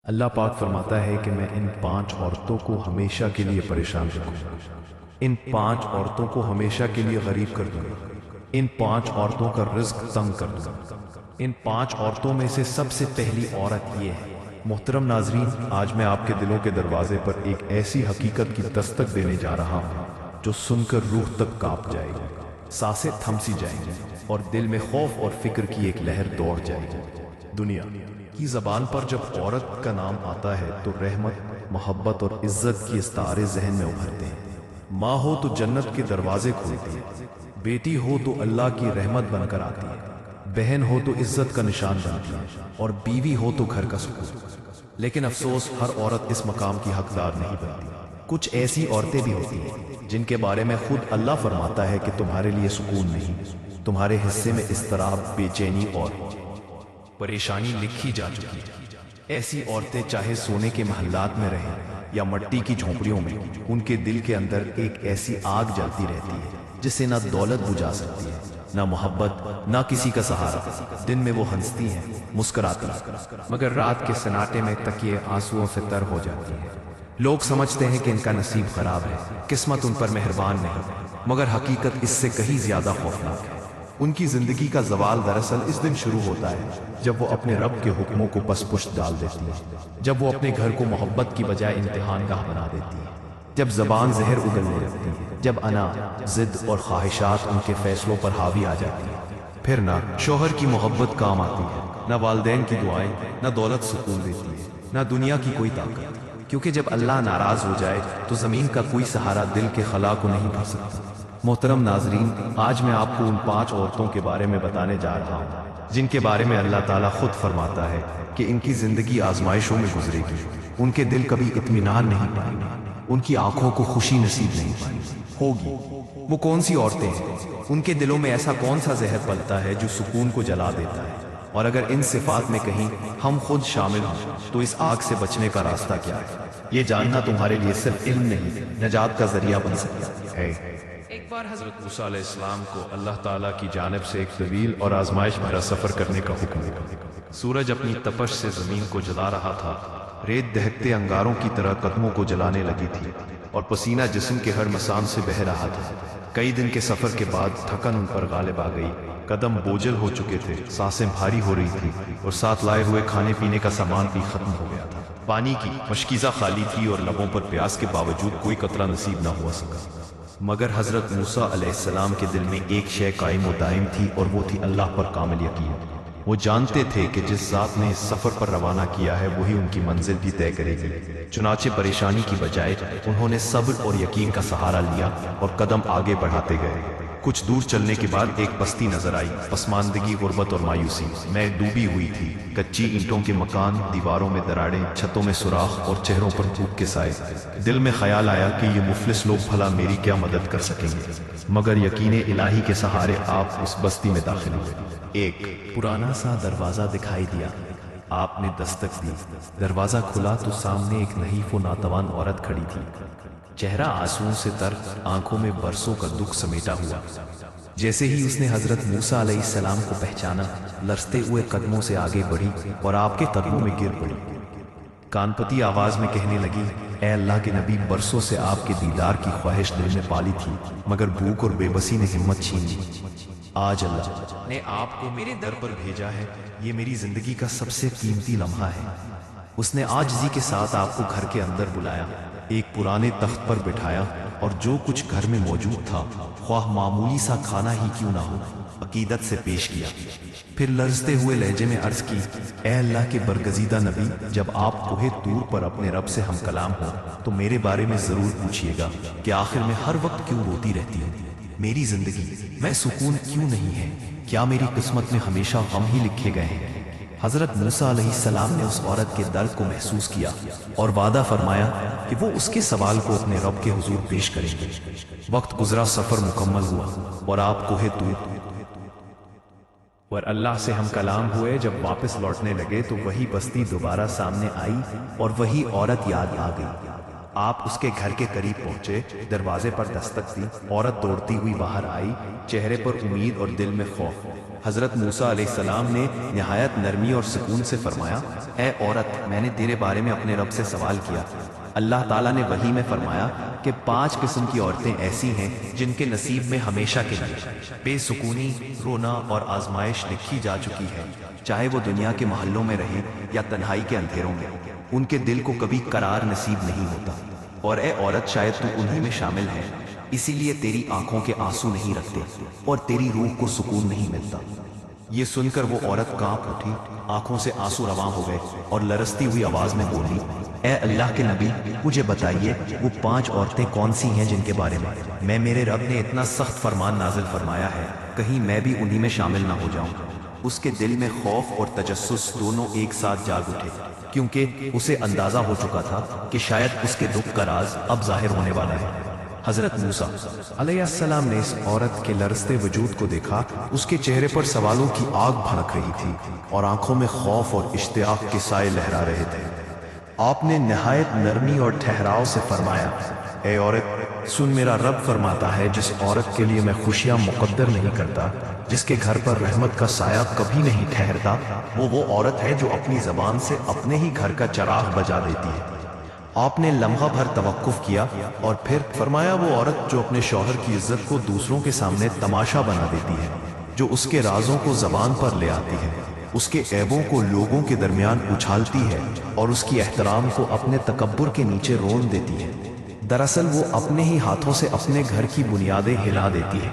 اللہ پاک فرماتا ہے کہ میں ان 5 عورتوں کو ہمیشہ کے لیے پریشان رکھوں گا، ان 5 عورتوں کو ہمیشہ کے لیے غریب کر دوں گا، ان 5 عورتوں کا رزق تنگ کر دوں گا۔ ان 5 عورتوں میں سے سب سے پہلی عورت یہ ہے۔ محترم ناظرین، آج میں آپ کے دلوں کے دروازے پر ایک ایسی حقیقت کی دستک دینے جا رہا ہوں جو سن کر روح تک کانپ جائے گی، سانسیں تھم سی جائیں گی اور دل میں خوف اور فکر کی ایک لہر دوڑ جائے گی۔ دنیا کی زبان پر جب عورت کا نام آتا ہے تو رحمت، محبت اور عزت کی استعارے ذہن میں ابھرتے ہیں۔ ماں ہو تو جنت کے دروازے کھولتی ہے، بیٹی ہو تو اللہ کی رحمت بن کر آتی ہے، بہن ہو تو عزت کا نشان بنتی ہے اور بیوی ہو تو گھر کا سکون۔ لیکن افسوس، ہر عورت اس مقام کی حقدار نہیں بنتی۔ کچھ ایسی عورتیں بھی ہوتی ہیں جن کے بارے میں خود اللہ فرماتا ہے کہ تمہارے لیے سکون نہیں، تمہارے حصے میں اضطراب، بے چینی اور پریشانی لکھی جا چکی ہے۔ ایسی عورتیں چاہے سونے کے محلات میں رہیں یا مٹی کی جھونپڑیوں میں، ان کے دل کے اندر ایک ایسی آگ جلتی رہتی ہے جسے نہ دولت بجھا سکتی ہے، نہ محبت، نہ کسی کا سہارا۔ دن میں وہ ہنستی ہیں، مسکراتی ہیں، مگر رات کے سناٹے میں تکیے آنسوؤں سے تر ہو جاتی ہیں۔ لوگ سمجھتے ہیں کہ ان کا نصیب خراب ہے، قسمت ان پر مہربان نہیں، مگر حقیقت اس سے کہیں زیادہ خوفناک ہے۔ ان کی زندگی کا زوال دراصل اس دن شروع ہوتا ہے جب وہ اپنے رب کے حکموں کو پس پشت ڈال دیتی ہے، جب وہ اپنے گھر کو محبت کی بجائے امتحان گاہ بنا دیتی ہے، جب زبان زہر اگلنے لگتی ہے، جب انا، ضد اور خواہشات ان کے فیصلوں پر حاوی آ جاتی ہیں۔ پھر نہ شوہر کی محبت کام آتی ہے، نہ والدین کی دعائیں، نہ دولت سکون دیتی ہے، نہ دنیا کی کوئی طاقت، کیونکہ جب اللہ ناراض ہو جائے تو زمین کا کوئی سہارا دل کے خلا کو نہیں بھر سکتا۔ محترم ناظرین، آج میں آپ کو ان 5 عورتوں کے بارے میں بتانے جا رہا ہوں جن کے بارے میں اللہ تعالیٰ خود فرماتا ہے کہ ان کی زندگی آزمائشوں میں گزرے گی، ان کے دل کبھی اطمینان نہیں پائیں گے، ان کی آنکھوں کو خوشی نصیب نہیں ہوگی۔ وہ کون سی عورتیں ہیں؟ ان کے دلوں میں ایسا کون سا زہر پلتا ہے جو سکون کو جلا دیتا ہے؟ اور اگر ان صفات میں کہیں ہم خود شامل ہوں تو اس آگ سے بچنے کا راستہ کیا ہے؟ یہ جاننا تمہارے لیے صرف علم نہیں، نجات کا ذریعہ بن سکتا ہے۔ ایک بار حضرت موسیٰ علیہ السلام کو اللہ تعالیٰ کی جانب سے ایک طویل اور آزمائش بھرا سفر کرنے کا حکم ملا۔ سورج اپنی تپش سے زمین کو جلا رہا تھا، ریت دہکتے انگاروں کی طرح قدموں کو جلانے لگی تھی اور پسینہ جسم کے ہر مسام سے بہہ رہا تھا۔ کئی دن کے سفر کے بعد تھکن ان پر غالب آ گئی، قدم بوجھل ہو چکے تھے، سانسیں بھاری ہو رہی تھی اور ساتھ لائے ہوئے کھانے پینے کا سامان بھی ختم ہو گیا تھا۔ پانی کی مشکیزہ خالی تھی اور لبوں پر پیاس کے باوجود کوئی قطرہ نصیب نہ ہوا سکا۔ مگر حضرت موسیٰ علیہ السلام کے دل میں ایک شے قائم و دائم تھی اور وہ تھی اللہ پر کامل یقین۔ وہ جانتے تھے کہ جس ذات نے اس سفر پر روانہ کیا ہے وہی ان کی منزل بھی طے کرے گی۔ چنانچہ پریشانی کی بجائے انہوں نے صبر اور یقین کا سہارا لیا اور قدم آگے بڑھاتے گئے۔ کچھ دور چلنے کے بعد ایک بستی نظر آئی، پسماندگی، غربت اور مایوسی میں ڈوبی ہوئی تھی۔ کچی اینٹوں کے مکان، دیواروں میں دراڑیں، چھتوں میں سوراخ اور چہروں پر بھوک کے سائے۔ دل میں خیال آیا کہ یہ مفلس لوگ بھلا میری کیا مدد کر سکیں گے، مگر یقین الہی کے سہارے آپ اس بستی میں داخل ہوئے۔ ایک پرانا سا دروازہ دکھائی دیا، آپ نے دستک دی، دروازہ کھلا تو سامنے ایک نحیف و ناتوان عورت کھڑی تھی، چہرہ آنسوؤں سے تر، آنکھوں میں برسوں کا دکھ سمیٹا ہوا۔ جیسے ہی اس نے حضرت موسیٰ علیہ السلام کو پہچانا، لرزتے ہوئے قدموں سے آگے بڑھی اور آپ کے قدموں میں گر پڑی۔ کانپتی آواز میں کہنے لگی، اے اللہ کے نبی، برسوں سے آپ کے دیدار کی خواہش دل میں پالی تھی، مگر بھوک اور بے بسی نے ہمت چھین لی۔ آج اللہ نے آپ کو میرے در پر بھیجا ہے، یہ میری زندگی کا سب سے قیمتی لمحہ ہے۔ اس نے عاجزی کے ساتھ آپ کو گھر کے اندر بلایا، ایک پرانے تخت پر بٹھایا اور جو کچھ گھر میں موجود تھا، خواہ معمولی سا کھانا ہی کیوں نہ ہو، عقیدت سے پیش کیا۔ پھر لرزتے ہوئے لہجے میں عرض کی، اے اللہ کے برگزیدہ نبی، جب آپ کوہ طور پر اپنے رب سے ہم کلام ہو تو میرے بارے میں ضرور پوچھیے گا کہ آخر میں ہر وقت کیوں روتی رہتی ہوں، میری زندگی میں سکون کیوں نہیں ہے، کیا میری قسمت میں ہمیشہ غم ہی لکھے گئے ہیں؟ حضرت موسیٰ علیہ السلام نے اس عورت کے درد کو محسوس کیا اور وعدہ فرمایا کہ وہ اس کے سوال کو اپنے رب کے حضور پیش کریں گے۔ وقت گزرا، سفر مکمل ہوا اور آپ کوہ طور اور اللہ سے ہم کلام ہوئے۔ جب واپس لوٹنے لگے تو وہی بستی دوبارہ سامنے آئی اور وہی عورت یاد آ گئی۔ آپ اس کے گھر کے قریب پہنچے، دروازے پر دستک دی، عورت دوڑتی ہوئی باہر آئی، چہرے پر امید اور دل میں خوف۔ حضرت موسیٰ علیہ السلام نے نہایت نرمی اور سکون سے فرمایا، اے عورت، میں نے تیرے بارے میں اپنے رب سے سوال کیا۔ اللہ تعالیٰ نے وحی میں فرمایا کہ 5 قسم کی عورتیں ایسی ہیں جن کے نصیب میں ہمیشہ کے لیے بے سکونی، رونا اور آزمائش لکھی جا چکی ہے، چاہے وہ دنیا کے محلوں میں رہیں یا تنہائی کے اندھیروں میں، ان کے دل کو کبھی قرار نصیب نہیں ہوتا۔ اور اے عورت، شاید تو انہی میں شامل ہے، اسی لیے تیری آنکھوں کے آنسو نہیں رکھتے اور تیری روح کو سکون نہیں ملتا۔ یہ سن کر وہ عورت کانپ اٹھی، آنکھوں سے آنسو رواں ہو گئے اور لرزتی ہوئی آواز میں بولی، اے اللہ کے نبی، مجھے بتائیے وہ 5 عورتیں کون سی ہیں جن کے بارے میں میرے رب نے اتنا سخت فرمان نازل فرمایا ہے، کہیں میں بھی انہی میں شامل نہ ہو جاؤں۔ اس کے دل میں خوف اور تجسس دونوں ایک ساتھ جاگ اٹھے، کیونکہ اسے اندازہ ہو چکا تھا کہ شاید اس کے دکھ کا راز اب ظاہر ہونے والا ہے۔ حضرت موسیٰ علیہ السلام نے اس عورت کے لرزتے وجود کو دیکھا، اس کے چہرے پر سوالوں کی آگ بھڑک رہی تھی اور آنکھوں میں خوف اور اشتیاق کے سائے لہرا رہے تھے۔ آپ نے نہایت نرمی اور ٹھہراؤ سے فرمایا، اے عورت، سن، میرا رب فرماتا ہے جس عورت کے لیے میں خوشیاں مقدر نہیں کرتا، جس کے گھر پر رحمت کا سایہ کبھی نہیں ٹھہرتا، وہ عورت ہے جو اپنی زبان سے اپنے ہی گھر کا چراغ بجا دیتی ہے۔ آپ نے لمحہ بھر توقف کیا اور پھر فرمایا، وہ عورت جو اپنے شوہر کی عزت کو دوسروں کے سامنے تماشا بنا دیتی ہے، جو اس کے رازوں کو زبان پر لے آتی ہے، اس کے عیبوں کو لوگوں کے درمیان اچھالتی ہے اور اس کی احترام کو اپنے تکبر کے نیچے رون دیتی ہے۔ دراصل وہ اپنے ہی ہاتھوں سے اپنے گھر کی بنیادیں ہلا دیتی ہے۔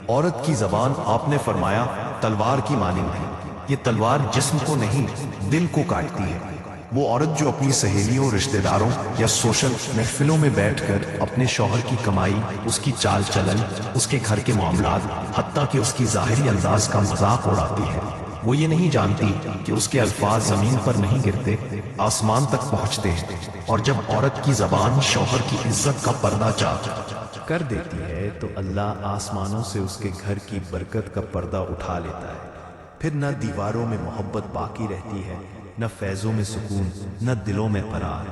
عورت کی زبان، آپ نے فرمایا، تلوار کی مانند ہے، یہ تلوار جسم کو نہیں دل کو کاٹتی ہے۔ وہ عورت جو اپنی سہیلیوں، رشتہ داروں یا سوشل محفلوں میں بیٹھ کر اپنے شوہر کی کمائی، اس کی چال چلن، اس کے گھر کے معاملات، حتیٰ کہ اس کی ظاہری انداز کا مذاق اڑاتی ہے، وہ یہ نہیں جانتی کہ اس کے الفاظ زمین پر نہیں گرتے، آسمان تک پہنچتے ہیں۔ اور جب عورت کی زبان شوہر کی عزت کا پردہ چاک کر دیتی ہے تو اللہ آسمانوں سے اس کے گھر کی برکت کا پردہ اٹھا لیتا ہے۔ پھر نہ دیواروں میں محبت باقی رہتی ہے، نہ فیضوں میں سکون، نہ دلوں میں قرار۔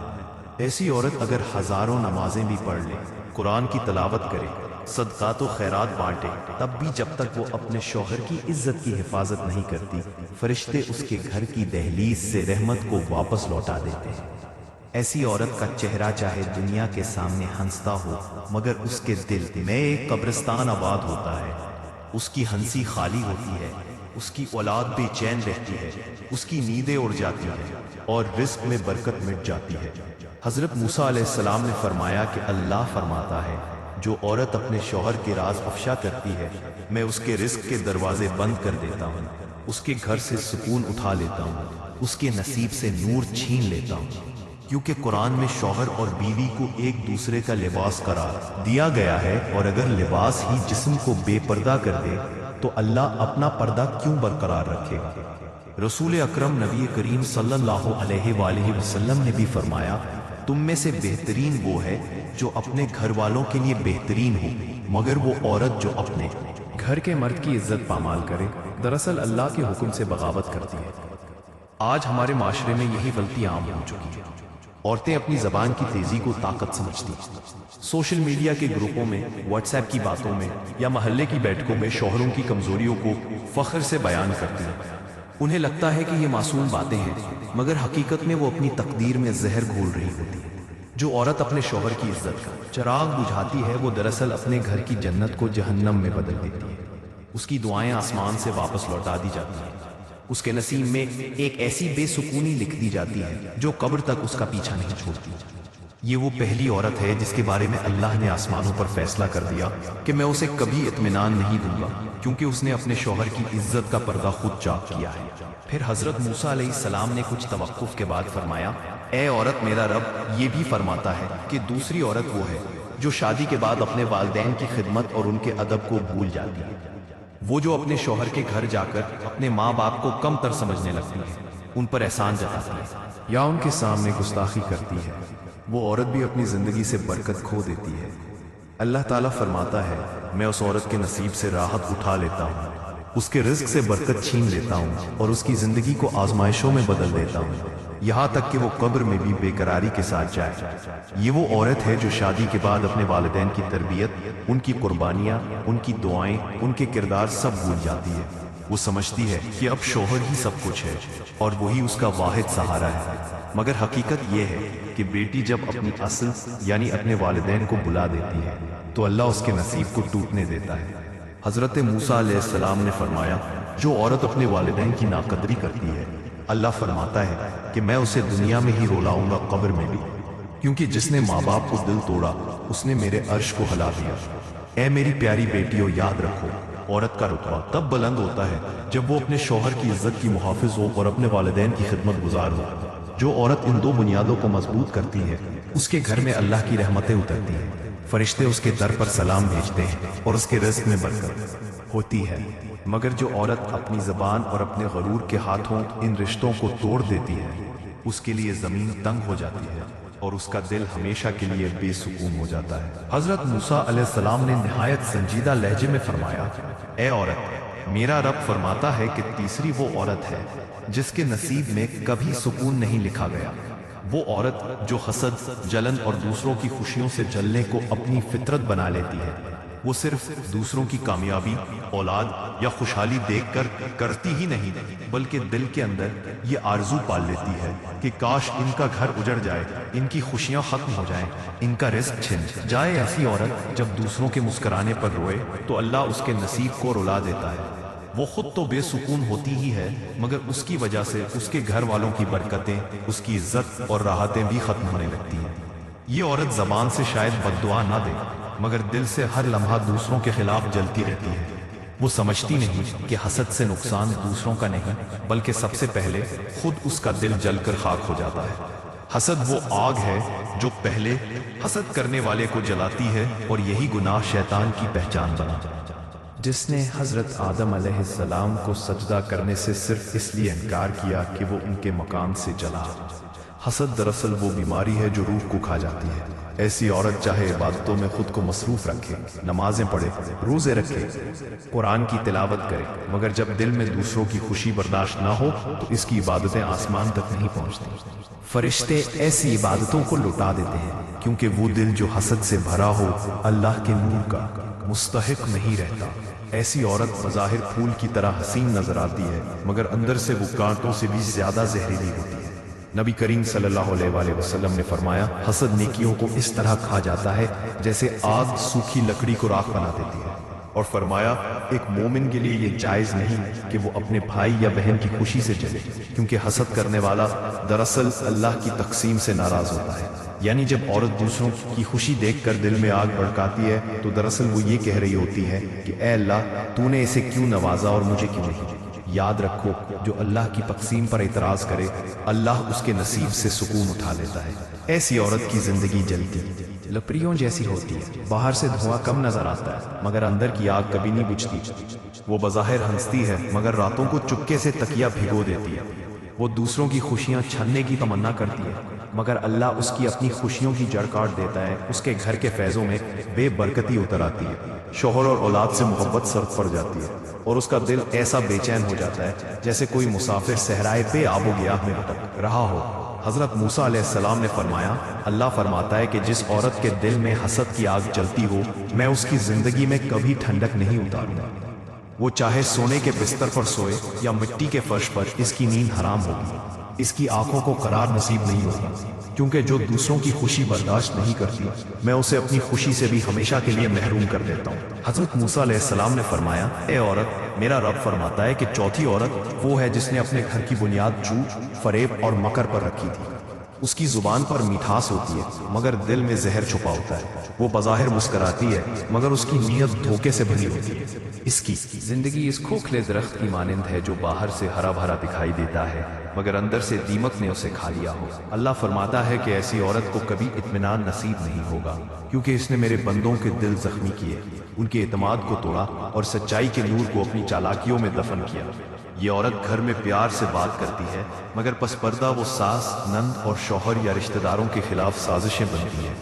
ایسی عورت اگر ہزاروں نمازیں بھی پڑھ لے، قرآن کی تلاوت کرے، صدقات و خیرات بانٹے، تب بھی جب تک وہ اپنے شوہر کی عزت کی حفاظت نہیں کرتی، فرشتے اس کے گھر کی دہلیز سے رحمت کو واپس لوٹا دیتے ہیں۔ ایسی عورت کا چہرہ چاہے دنیا کے سامنے ہنستا ہو، مگر اس کے دل میں ایک قبرستان آباد ہوتا ہے۔ اس کی ہنسی خالی ہوتی ہے، اس کی اولاد بے چین رہتی ہے، اس کی نیندیں اڑ جاتی ہیں اور رزق میں برکت مٹ جاتی ہے۔ حضرت موسیٰ علیہ السلام نے فرمایا کہ اللہ فرماتا ہے، جو عورت اپنے شوہر کے راز افشا کرتی ہے، میں اس کے رزق کے دروازے بند کر دیتا ہوں، اس کے گھر سے سکون اٹھا لیتا ہوں، اس کے نصیب سے نور چھین لیتا ہوں۔ کیونکہ قرآن میں شوہر اور بیوی کو ایک دوسرے کا لباس قرار دیا گیا ہے، اور اگر لباس ہی جسم کو بے پردہ کر دے تو اللہ اپنا پردہ کیوں برقرار رکھے گا؟ رسول اکرم نبی کریم صلی اللہ علیہ وآلہ وسلم نے بھی فرمایا، تم میں سے بہترین وہ ہے جو اپنے گھر والوں کے لیے بہترین ہو، مگر وہ عورت جو اپنے گھر کے مرد کی عزت پامال کرے، دراصل اللہ کے حکم سے بغاوت کرتی ہے۔ آج ہمارے معاشرے میں یہی غلطی عام ہو چکی ہے۔ عورتیں اپنی زبان کی تیزی کو طاقت سمجھتی ہیں، سوشل میڈیا کے گروپوں میں، واٹس ایپ کی باتوں میں یا محلے کی بیٹھکوں میں شوہروں کی کمزوریوں کو فخر سے بیان کرتی ہیں۔ انہیں لگتا ہے کہ یہ معصوم باتیں ہیں، مگر حقیقت میں وہ اپنی تقدیر میں زہر گھول رہی ہوتی ہے۔ جو عورت اپنے شوہر کی عزت کا چراغ بجھاتی ہے، وہ دراصل اپنے گھر کی جنت کو جہنم میں بدل دیتی ہے۔ اس کی دعائیں آسمان سے واپس لوٹا دی جاتی ہیں، اس کے نصیب میں ایک ایسی بے سکونی لکھ دی جاتی ہے جو قبر تک اس کا پیچھا نہیں چھوڑتی۔ یہ وہ پہلی عورت ہے جس کے بارے میں اللہ نے آسمانوں پر فیصلہ کر دیا کہ میں اسے کبھی اطمینان نہیں دوں گا، کیونکہ اس نے اپنے شوہر کی عزت کا پردہ خود چاک کیا ہے۔ پھر حضرت موسیٰ علیہ السلام نے کچھ توقف کے بعد فرمایا، اے عورت، میرا رب یہ بھی فرماتا ہے کہ دوسری عورت وہ ہے جو شادی کے بعد اپنے والدین کی خدمت اور ان کے ادب کو بھول جاتی ہے، وہ جو اپنے شوہر کے گھر جا کر اپنے ماں باپ کو کم تر سمجھنے لگتی ہے، ان پر احسان جتاتی ہے یا ان کے سامنے گستاخی کرتی ہے، وہ عورت بھی اپنی زندگی سے برکت کھو دیتی ہے۔ اللہ تعالیٰ فرماتا ہے، میں اس عورت کے نصیب سے راحت اٹھا لیتا ہوں، اس کے رزق سے برکت چھین لیتا ہوں اور اس کی زندگی کو آزمائشوں میں بدل دیتا ہوں۔ یہاں تک کہ وہ قبر میں بھی بے قراری کے ساتھ جائے۔ یہ وہ عورت ہے جو شادی کے بعد اپنے والدین کی تربیت، ان کی قربانیاں، ان کی دعائیں، ان کے کردار سب بھول جاتی ہے۔ وہ سمجھتی ہے کہ اب شوہر ہی سب کچھ ہے اور وہی اس کا واحد سہارا ہے، مگر حقیقت یہ ہے کہ بیٹی جب اپنی اصل یعنی اپنے والدین کو بلا دیتی ہے تو اللہ اس کے نصیب کو ٹوٹنے دیتا ہے۔ حضرت موسیٰ علیہ السلام نے فرمایا، جو عورت اپنے والدین کی ناقدری کرتی ہے، اللہ فرماتا ہے کہ میں اسے دنیا میں ہی رلاؤں گا، قبر میں بھی، کیونکہ جس نے ماں باپ کو دل توڑا اس نے میرے عرش کو ہلا دیا۔ اے میری پیاری بیٹیوں، یاد رکھو، عورت کا رتبہ تب بلند ہوتا ہے جب وہ اپنے شوہر کی عزت کی محافظ ہو اور اپنے والدین کی خدمت گزار ہو۔ جو عورت ان دو بنیادوں کو مضبوط کرتی ہے اس کے گھر میں اللہ کی رحمتیں اترتی ہیں، فرشتے اس کے در پر سلام بھیجتے ہیں اور اس کے رزق میں برکت ہوتی ہے۔ مگر جو عورت اپنی زبان اور اپنے غرور کے ہاتھوں ان رشتوں کو توڑ دیتی ہے اس کے لیے زمین تنگ ہو جاتی ہے اور اس کا دل ہمیشہ کے لیے بے سکون ہو جاتا ہے۔ حضرت موسیٰ علیہ السلام نے نہایت سنجیدہ لہجے میں فرمایا، اے عورت، میرا رب فرماتا ہے کہ تیسری وہ عورت ہے جس کے نصیب میں کبھی سکون نہیں لکھا گیا، وہ عورت جو حسد، جلن اور دوسروں کی خوشیوں سے جلنے کو اپنی فطرت بنا لیتی ہے۔ وہ صرف دوسروں کی کامیابی، اولاد یا خوشحالی دیکھ کر کرتی ہی نہیں بلکہ دل کے اندر یہ آرزو پال لیتی ہے کہ کاش ان کا گھر اجڑ جائے، ان کی خوشیاں ختم ہو جائیں، ان کا رزق چھن جائے۔ ایسی عورت جب دوسروں کے مسکرانے پر روئے تو اللہ اس کے نصیب کو رلا دیتا ہے۔ وہ خود تو بے سکون ہوتی ہی ہے مگر اس کی وجہ سے اس کے گھر والوں کی برکتیں، اس کی عزت اور راحتیں بھی ختم ہونے لگتی ہیں۔ یہ عورت زبان سے شاید بد دعا نہ دے مگر دل سے ہر لمحہ دوسروں کے خلاف جلتی رہتی ہے۔ وہ سمجھتی نہیں کہ حسد سے نقصان دوسروں کا نہیں بلکہ سب سے پہلے خود اس کا دل جل کر خاک ہو جاتا ہے۔ حسد وہ آگ ہے جو پہلے حسد کرنے والے کو جلاتی ہے اور یہی گناہ شیطان کی پہچان بنا، جس نے حضرت آدم علیہ السلام کو سجدہ کرنے سے صرف اس لیے انکار کیا کہ وہ ان کے مقام سے جلا۔ حسد دراصل وہ بیماری ہے جو روح کو کھا جاتی ہے۔ ایسی عورت چاہے عبادتوں میں خود کو مصروف رکھے، نمازیں پڑھے، روزے رکھے، قرآن کی تلاوت کرے، مگر جب دل میں دوسروں کی خوشی برداشت نہ ہو تو اس کی عبادتیں آسمان تک نہیں پہنچتی۔ فرشتے ایسی عبادتوں کو لٹا دیتے ہیں کیونکہ وہ دل جو حسد سے بھرا ہو اللہ کے نور کا مستحق نہیں رہتا۔ ایسی عورت بظاہر پھول کی طرح حسین نظر آتی ہے مگر اندر سے وہ کانٹوں سے بھی زیادہ زہریلی ہوتی ہے۔ نبی کریم صلی اللہ علیہ وآلہ وسلم نے فرمایا، حسد نیکیوں کو اس طرح کھا جاتا ہے جیسے آگ سوکھی لکڑی کو راکھ بنا دیتی ہے، اور فرمایا ایک مومن کے لیے یہ جائز نہیں کہ وہ اپنے بھائی یا بہن کی خوشی سے جلے، کیونکہ حسد کرنے والا دراصل اللہ کی تقسیم سے ناراض ہوتا ہے۔ یعنی جب عورت دوسروں کی خوشی دیکھ کر دل میں آگ بھڑکاتی ہے تو دراصل وہ یہ کہہ رہی ہوتی ہے کہ اے اللہ، تو نے اسے کیوں نوازا اور مجھے کیوں نہیں۔ یاد رکھو، جو اللہ کی تقسیم پر اعتراض کرے اللہ اس کے نصیب سے سکون اٹھا لیتا ہے۔ ایسی عورت کی زندگی جلتی لپڑیوں جیسی ہوتی ہے، باہر سے دھواں کم نظر آتا ہے مگر اندر کی آگ کبھی نہیں بجھتی۔ وہ بظاہر ہنستی ہے مگر راتوں کو چپکے سے تکیا بھگو دیتی ہے۔ وہ دوسروں کی خوشیاں چھننے کی تمنا کرتی ہے مگر اللہ اس کی اپنی خوشیوں کی جڑ کاٹ دیتا ہے۔ اس کے گھر کے فیضوں میں بے برکتی اتر آتی ہے، شوہر اور اولاد سے محبت سرد پڑ جاتی ہے اور اس کا دل ایسا بے چین ہو جاتا ہے جیسے کوئی مسافر صحرائے بے آب و گیاہ میں بھٹک رہا ہو۔ حضرت موسیٰ علیہ السلام نے فرمایا، اللہ فرماتا ہے کہ جس عورت کے دل میں حسد کی آگ جلتی ہو میں اس کی زندگی میں کبھی ٹھنڈک نہیں اتاروں گا۔ وہ چاہے سونے کے بستر پر سوئے یا مٹی کے فرش پر، اس کی نیند حرام ہوگی، اس کی آنکھوں کو قرار نصیب نہیں ہوگا، کیونکہ جو دوسروں کی خوشی برداشت نہیں کرتی میں اسے اپنی خوشی سے بھی ہمیشہ کے لیے محروم کر دیتا ہوں۔ حضرت موسیٰ علیہ السلام نے فرمایا، اے عورت، میرا رب فرماتا ہے کہ چوتھی عورت وہ ہے جس نے اپنے گھر کی بنیاد جھوٹ، فریب اور مکر پر رکھی تھی۔ اس کی زبان پر میٹھاس ہوتی ہے مگر دل میں زہر چھپا ہوتا ہے۔ وہ بظاہر مسکراتی ہے مگر اس کی نیت دھوکے سے بھری ہوتی ہے۔ اس کی زندگی اس کھوکھلے درخت کی مانند ہے جو باہر سے ہرا بھرا دکھائی دیتا ہے مگر اندر سے دیمک نے اسے کھا لیا ہو۔ اللہ فرماتا ہے کہ ایسی عورت کو کبھی اطمینان نصیب نہیں ہوگا کیونکہ اس نے میرے بندوں کے دل زخمی کیے، ان کے اعتماد کو توڑا اور سچائی کے نور کو اپنی چالاکیوں میں دفن کیا۔ یہ عورت گھر میں پیار سے بات کرتی ہے مگر پس پردہ وہ ساس، نند اور شوہر یا رشتہ داروں کے خلاف سازشیں بنتی ہے۔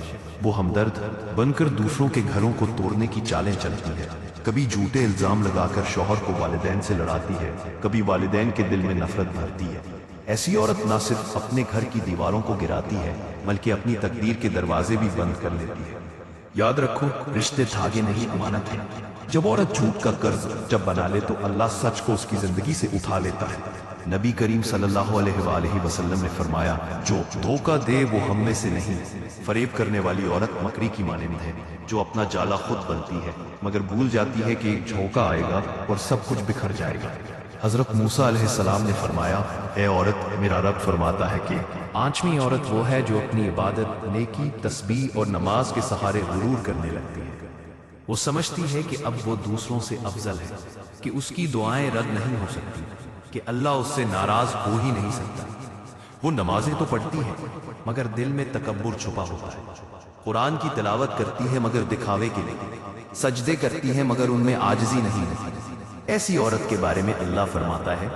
وہ ہمدرد بن کر دوسروں کے گھروں کو توڑنے کی چالیں چلتی ہے، کبھی جھوٹے الزام لگا کر شوہر کو والدین سے لڑاتی ہے، کبھی والدین کے دل میں نفرت بھرتی ہے۔ ایسی عورت نہ صرف اپنے گھر کی دیواروں کو گراتی ہے بلکہ اپنی تقدیر کے دروازے بھی بند کر لیتی ہے۔ یاد رکھو، رشتے دھاگے نہیں امانت ہیں۔ جب عورت جھوٹ کا قرض جب بنا لے تو اللہ سچ کو اس کی زندگی سے اٹھا لیتا ہے۔ نبی کریم صلی اللہ علیہ وآلہ وسلم نے فرمایا، جو دھوکہ دے وہ ہم میں سے نہیں۔ فریب کرنے والی عورت مکڑی کی مانند ہے جو اپنا جالا خود بنتی ہے مگر بھول جاتی ہے کہ ایک جھونکا آئے گا اور سب کچھ بکھر جائے گا۔ حضرت موسیٰ علیہ السلام نے فرمایا، اے عورت، میرا رب فرماتا ہے کہ پانچویں عورت وہ ہے جو اپنی عبادت، نیکی، تسبیح اور نماز کے سہارے غرور کرنے لگتی ہے۔ وہ سمجھتی ہے کہ اب وہ دوسروں سے افضل ہے، کہ اس کی دعائیں رد نہیں ہو سکتی، کہ اللہ اس سے ناراض ہو ہی نہیں سکتا۔ وہ نمازیں تو پڑھتی ہے مگر دل میں تکبر چھپا ہوتا ہے۔ قرآن کی تلاوت کرتی ہے مگر دکھاوے کے لیے، سجدے کرتی ہے مگر ان میں عاجزی نہیں ہوتی۔ ایسی عورت کے بارے میں اللہ فرماتا ہے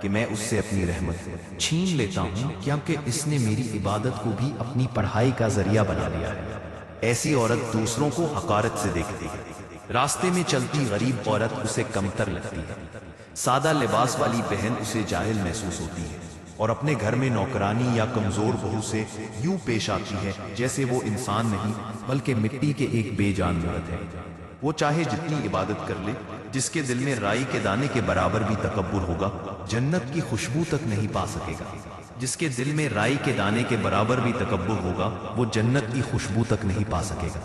کہ میں اس سے اپنی رحمت چھین لیتا ہوں کیونکہ اس نے میری عبادت کو بھی اپنی پڑھائی کا ذریعہ بنا لیا ہے۔ ایسی عورت دوسروں کو حقارت سے دیکھتی ہے، راستے میں چلتی غریب عورت اسے کمتر لگتی ہے، سادہ لباس والی بہن اسے جاہل محسوس ہوتی ہے، اور اپنے گھر میں نوکرانی یا کمزور بہو سے یوں پیش آتی ہے جیسے وہ انسان نہیں بلکہ مٹی کے ایک بے جان مرد ہے۔ وہ چاہے جتنی عبادت کر لے، جس کے دل میں رائی کے دانے کے برابر بھی تکبر ہوگا جنت کی خوشبو تک نہیں پا سکے گا۔ جس کے دل میں رائی کے دانے کے برابر بھی تکبر ہوگا وہ جنت کی خوشبو تک نہیں پا سکے گا۔